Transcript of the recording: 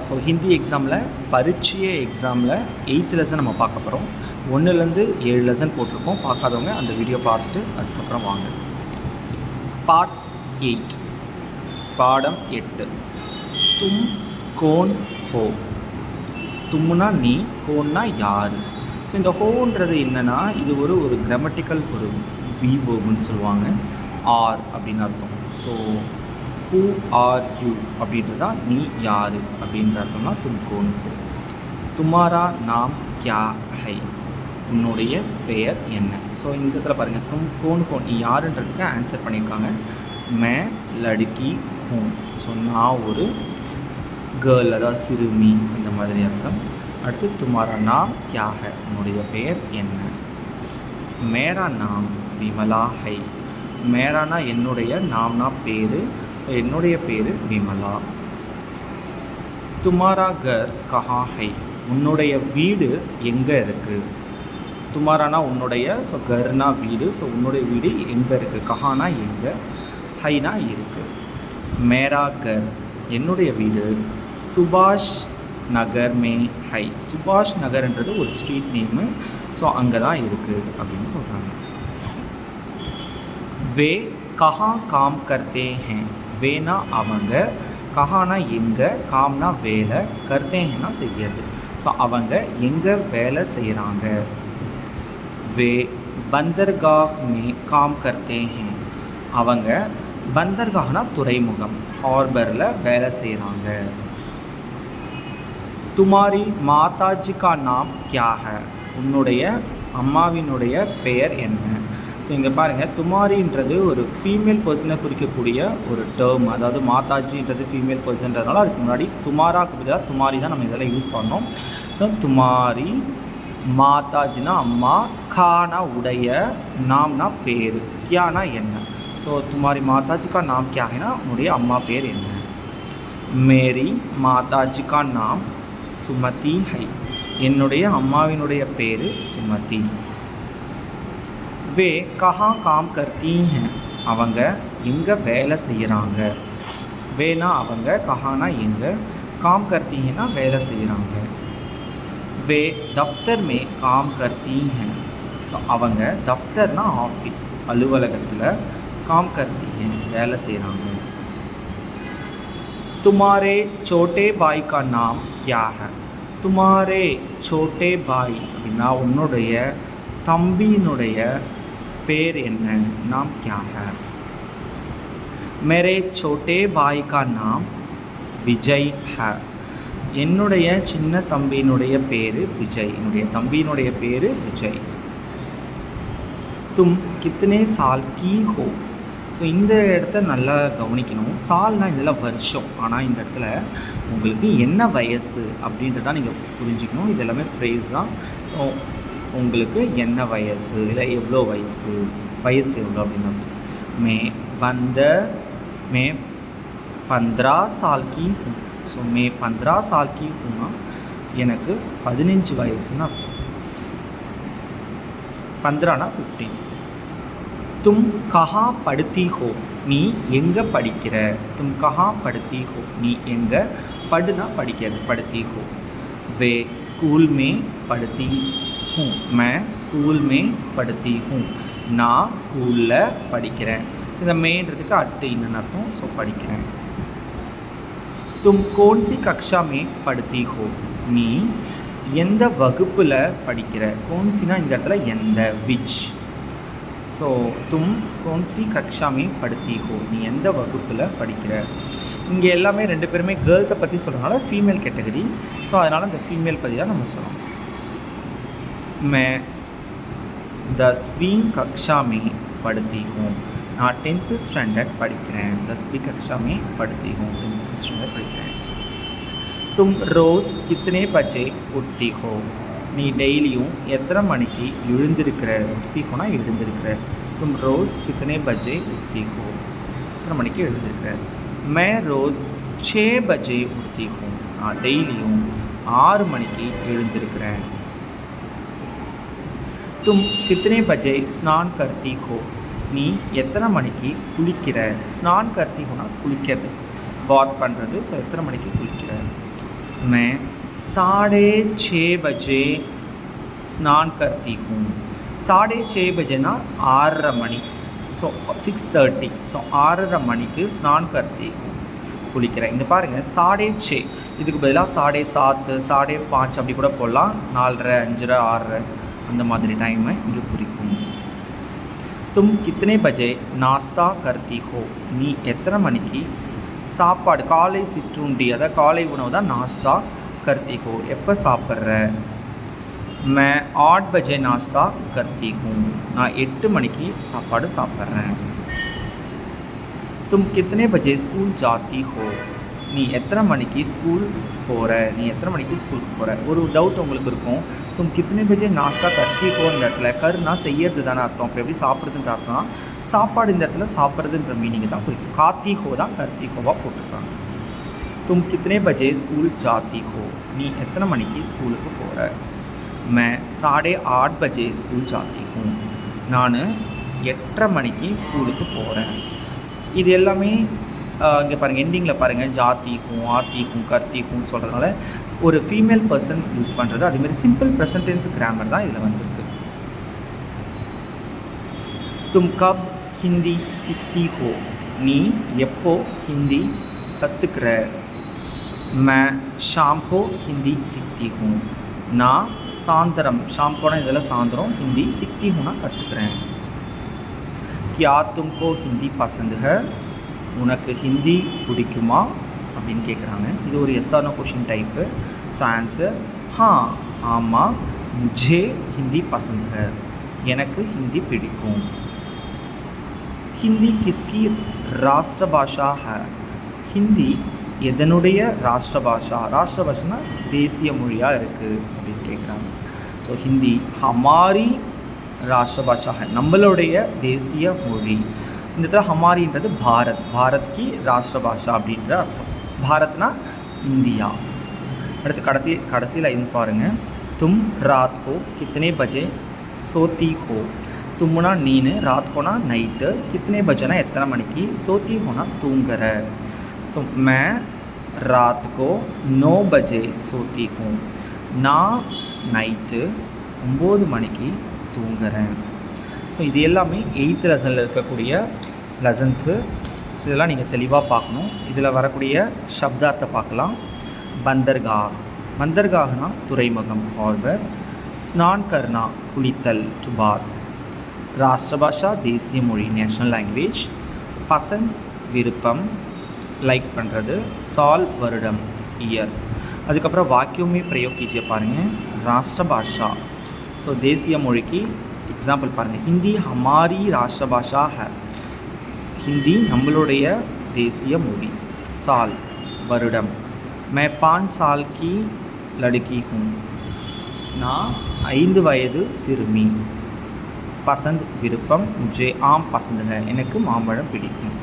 So Hindi எக்ஸாமில் பரீட்சைய எக்ஸாமில் 8th lesson நம்ம பார்க்க போகிறோம். 1லேருந்து 7 லெசன் போட்டிருக்கோம். பார்க்காதவங்க அந்த வீடியோ பார்த்துட்டு அதுக்கப்புறம் வாங்க. பார்ட் 8 பாடம் 8 தும் கோன் ஹோ. தும்னா நீ, கோன்னா யார். ஸோ இந்த ஹோன்றது என்னென்னா இது ஒரு கிராமட்டிக்கல் ஒரு வேர்ப்னு சொல்லுவாங்க. ஆர் அப்படின்னு அர்த்தம். ஸோ ஹூ ஆர் யூ அப்படின்றது தான் நீ யார் அப்படின்ற அர்த்தம்னா தும் கோன் ஹோ. துமாரா நாம் கியா ஹை, உன்னுடைய பெயர் என்ன. ஸோ இந்த இடத்துல பாருங்கள், தும் கோன் ஹோ நீ யாருன்றதுக்கு ஆன்சர் பண்ணியிருக்காங்க. மே லடுக்கி ஹூ. ஸோ நான் ஒரு கேர்ள், அதாவது சிறுமி இந்த மாதிரி அர்த்தம். அடுத்து துமாரா நாம் கியா ஹை, உன்னுடைய பெயர் என்ன. மேரா நாம் விமலா ஹை. மேரானா என்னுடைய, நாம்னா பேர். ஸோ என்னுடைய பேர் விமலா. துமாரா கர் கஹா ஹை, உன்னுடைய வீடு எங்கே இருக்குது. துமாரானா உன்னுடைய, ஸோ கர்னா வீடு. ஸோ உன்னுடைய வீடு எங்கே இருக்குது. கஹானா எங்கே, ஹைனா இருக்குது. மேரா கர் என்னுடைய வீடு சுபாஷ் நகர் மே ஹை. சுபாஷ் நகர்ன்றது ஒரு ஸ்ட்ரீட் நேமு. ஸோ அங்கே தான் இருக்குது அப்படின்னு சொல்கிறாங்க. வே கஹா காம் கர்த்தே ஹேன். வேனா அவங்க, கஹானா எங்கே, காம்னா வேலை, கர்த்தே ஹேனா செய்கிறது. ஸோ அவங்க எங்கே வேலை செய்கிறாங்க. வே பந்தர்காஹ் மே காம் கர்த்தே ஹேன். அவங்க பந்தர்காஹ்னா துறைமுகம், ஹார்பரில் வேலை செய்கிறாங்க. துமாரி மாதாஜி கா நாம் கியா ஹை, உன்னுடைய அம்மாவினுடைய பெயர் என்ன. ஸோ இங்கே பாருங்கள், துமாரின்றது ஒரு ஃபீமேல் பர்சனை குறிக்கக்கூடிய ஒரு டேர்ம். அதாவது மாதாஜின்றது ஃபீமேல் பர்சன்றதுனால அதுக்கு முன்னாடி துமாராக்கு பதிலாக துமாரி தான் நம்ம இதெல்லாம் யூஸ் பண்ணோம். ஸோ துமாரி, மாதாஜினா அம்மா, கானா உடைய, நாம்னா பேர், கியானா என்ன. ஸோ துமாரி மாதாஜிக்கா நாம் கியா ஹைனா உன்னுடைய அம்மா பேர் என்ன. மேரி மாதாஜிக்கா நாம் சுமதி ஹை, என்னுடைய அம்மாவினுடைய பேர் சுமதி. வே கஹா காம் கர்த்தி ஹேன், அவங்க எங்கே வேலை செய்கிறாங்க. வேனா அவங்க, கஹானா எங்கே, காம் கர்த்தி ஹேனா வேலை செய்கிறாங்க. வே தஃப்தர் மே காம் கர்த்தி ஹேன். ஸோ அவங்க தஃப்தர்னா ஆஃபீஸ், அலுவலகத்தில், காம் கர்த்தி ஹேன் வேலை செய்கிறாங்க. துமாரே சோட்டே பாய் கா நாம் கியா ஹை. துமாரே சோட்டே பாய் அப்படின்னா உன்னுடைய தம்பியினுடைய பேர் என்ன, நாம் கியா ஹை. மேரே சோட்டே பாய் கா நாம் விஜய் ஹை. என்னுடைய சின்ன தம்பியினுடைய பேர் விஜய், என்னுடைய தம்பியினுடைய பேர் விஜய். தும் கித்தனே சால் கீ ஹோ. ஸோ இந்த இடத்த நல்லா கவனிக்கணும். சால்னால் இதெல்லாம் வருஷம், ஆனால் இந்த இடத்துல உங்களுக்கு என்ன வயசு அப்படின்றத நீங்கள் புரிஞ்சுக்கணும். இது எல்லாமே ஃப்ரேஸ் தான். ஸோ உங்களுக்கு என்ன வயசு, இல்லை எவ்வளோ வயசு, வயசு எவ்வளோ அப்படின்னு. மே 15 சால் கி ஹூ. ஸோ மே 15 சால் கி ஹூனா எனக்கு 15 வயசுன்னு அர்த்தம். 15னா 15. தும் கஹா படுத்தி ஹோ, நீ எங்கே படிக்கிற. தும் கஹா படுத்தி ஹோ, நீ எங்கே, படுனா படிக்கிறது, படுத்தி ஹோ. வே ஸ்கூல் மே படுத்தி ஹூ. மே ஸ்கூல் மே படுத்தி ஹூ, நான் ஸ்கூலில் படிக்கிறேன். இந்த மேன்றதுக்கு அட்டு இன்னும் அர்த்தம். ஸோ படிக்கிறேன். தும் கோன்சி கக்ஷா மே படுத்தி ஹோ, நீ எந்த வகுப்பில் படிக்கிற. கோன்சினா இந்த இடத்துல எந்த, விச். ஸோ தும் கோன்சி கக்ஷா மே படுத்தி ஹோ, நீ எந்த வகுப்பில் படிக்கிற. இங்கே எல்லாமே 2 பேருமே கேர்ள்ஸை பற்றி சொல்கிறதுனால ஃபீமேல் கேட்டகரி. ஸோ அதனால் அந்த ஃபீமேல் பற்றி தான் நம்ம சொல்லணும். மே 10वीं கக்ஷா மே படுத்தி ஹூ, நான் 10th ஸ்டாண்டர்ட் படிக்கிறேன். 10वीं கக்ஷா மே படுத்தி ஹூ, 10th ஸ்டாண்டர்ட் படிக்கிறேன். தும் ரோஸ் கித்தனே பஜே உட்தி ஹோ, நீ டெய்லியும் எத்தனை மணிக்கு எழுந்திருக்கிற. உட்தி ஹோனா எழுந்திருக்கிற. தும் ரோஸ் கித்தனே பஜே உட்தி ஹோ, எத்தனை மணிக்கு எழுந்திருக்கிற. மே ரோஸ் 6 பஜே உட்தி ஹூ, நான் டெய்லியும் 6 மணிக்கு எழுந்திருக்கிறேன். தும் கித்தனே பஜே ஸ்நான் கர்த்தி ஹோ, நீ எத்தனை மணிக்கு குளிக்கிற. ஸ்நான் கர்த்தி ஹோனா குளிக்கிறது, பாத் பண்ணுறது. ஸோ எத்தனை மணிக்கு குளிக்கிற. मैं 6:30 स्नान करती हूँ. 6:30 बजेனா 6:30 மணி. ஸோ 6:30. ஸோ 6:30 மணிக்கு ஸ்நான் கர்த்தி குளிக்கிறேன். இங்கே பாருங்கள் 6:30 இதுக்கு பதிலாக 7:30 5:30 அப்படி கூட போடலாம். 4:30 5:30 6:30 அந்த மாதிரி டைமை இங்கே குறிக்கும். तुम कितने बजे नाश्ता करती हो. நீ எத்தனை மணிக்கு சாப்பாடு காலை சிற்றுண்டி அதாவது காலை உணவு தான் நாஸ்தா करती हो எப்போ சாப்பிட்ற. मैं 8 बजे नाश्ता करती हूँ. நான் 8 மணிக்கு சாப்பாடு சாப்பிட்றேன். तुम कितने बजे स्कूल जाती हो. நீ எத்தனை மணிக்கு ஸ்கூல் போகிற. நீ எத்தனை மணிக்கு ஸ்கூலுக்கு போகிற. ஒரு டவுட் உங்களுக்கு இருக்கும். तुम कितने बजे नाश्ता करती हो இந்த இடத்துல கருனா செய்யறது தானே அர்த்தம். இப்போ எப்படி சாப்பிட்றதுன்ற அர்த்தம் சாப்பாடு இந்த இடத்துல சாப்பிட்றதுன்ற மீனிங் தான் குறிக்கும். காத்தி ஹோ தான் கர்த்தி ஹோவாக போட்டிருக்காங்க. तुम कितने बजे स्कूल जाती हो. நீ எத்தனை மணிக்கு ஸ்கூலுக்கு போகிற. मैं 8:30 बजे स्कूल जाती हूँ. நான் 8:30 மணிக்கு ஸ்கூலுக்கு போகிறேன். இது எல்லாமே இங்கே பாருங்கள் எண்டிங்கில் பாருங்கள் ஜாத்தி ஹூ ஆத்தி ஹூ கர்த்தி ஹூன்னு சொல்கிறதுனால ஒரு ஃபீமேல் பர்சன் யூஸ் பண்ணுறது. அதேமாதிரி சிம்பிள் ப்ரெசன்ட் டென்ஸ் கிராமர் தான் இதில் வந்திருக்கு. தும் கப் ஹிந்தி சிக்தி ஹோ. நீ எப்போ ஹிந்தி கற்றுக்கிற. मैं शाम को हिंदी सीखती हूँ. நான் சாயந்தரம் ஷாம் போனால் இதெல்லாம் சாயந்தரம் ஹிந்தி சிக்தி ஹூனா கற்றுக்கிறேன். क्या तुमको हिंदी पसंद है. உனக்கு ஹிந்தி பிடிக்குமா அப்படின்னு கேட்குறாங்க. இது ஒரு yes or no question type. So answer हाँ ஆமாம் मुझे हिंदी पसंद है. எனக்கு ஹிந்தி பிடிக்கும். ஹிந்தி கிஸ்கி ராஷ்டிர பாஷா है. ஹிந்தி எதனுடைய ராஷ்டிர பாஷா. ராஷ்டிர பாஷானா தேசிய மொழியாக இருக்குது அப்படின்னு கேட்குறாங்க. ஸோ ஹிந்தி ஹமாரி ராஷ்டிர பாஷா है நம்மளுடைய தேசிய மொழி. இந்த இடத்துல ஹமாரின்றது பாரத். பாரத் கி ராஷ்டிர பாஷா அப்படின்ற அர்த்தம். பாரத்னா இந்தியா. அடுத்து கடைசியில் இது பாருங்கள். தும் ராத் கோ கித்தனை பஜே சோத்தி ஹோ. தும்முனா நீனு ராத்கோனா நைட்டு கித்தனை பஜேனா எத்தனை மணிக்கு சோத்தி ஹோனா தூங்குற. ஸோ மே ராத் கோ 9 பஜே சோத்தி ஹூ. நான் நைட்டு 9 மணிக்கு தூங்குறேன். ஸோ இது எல்லாமே 8th லெசனில் இருக்கக்கூடிய லெசன்ஸு. ஸோ இதெல்லாம் நீங்கள் தெளிவாக பார்க்கணும். இதில் வரக்கூடிய சப்தார்த்தை பார்க்கலாம். பந்தர்கா. பந்தர்காகனா துறைமுகம் ஹார்பர். ஸ்நான் கர்னா குளித்தல் டு பாத். ராஷ்டிரபாஷா தேசிய மொழி நேஷ்னல் லாங்குவேஜ். பசந்த் விருப்பம் லைக் பண்ணுறது. சால் வருடம் இயர். அதுக்கப்புறம் வாக்கியமே பிரயோக் கீஜிய பாருங்கள். ராஷ்டிரபாஷா ஸோ தேசிய மொழிக்கு எக்ஸாம்பிள் பாருங்கள். ஹிந்தி ஹமாரி ராஷ்டிரபாஷா है. ஹிந்தி நம்மளுடைய தேசிய மொழி. சால் வருடம். मैं 5 साल की लड़की हूँ. நான் 5 வயது சிறுமி. பசந்த் விருப்பம். मुझे आम पसंद है. எனக்கு மாம்பழம் பிடிக்கும்.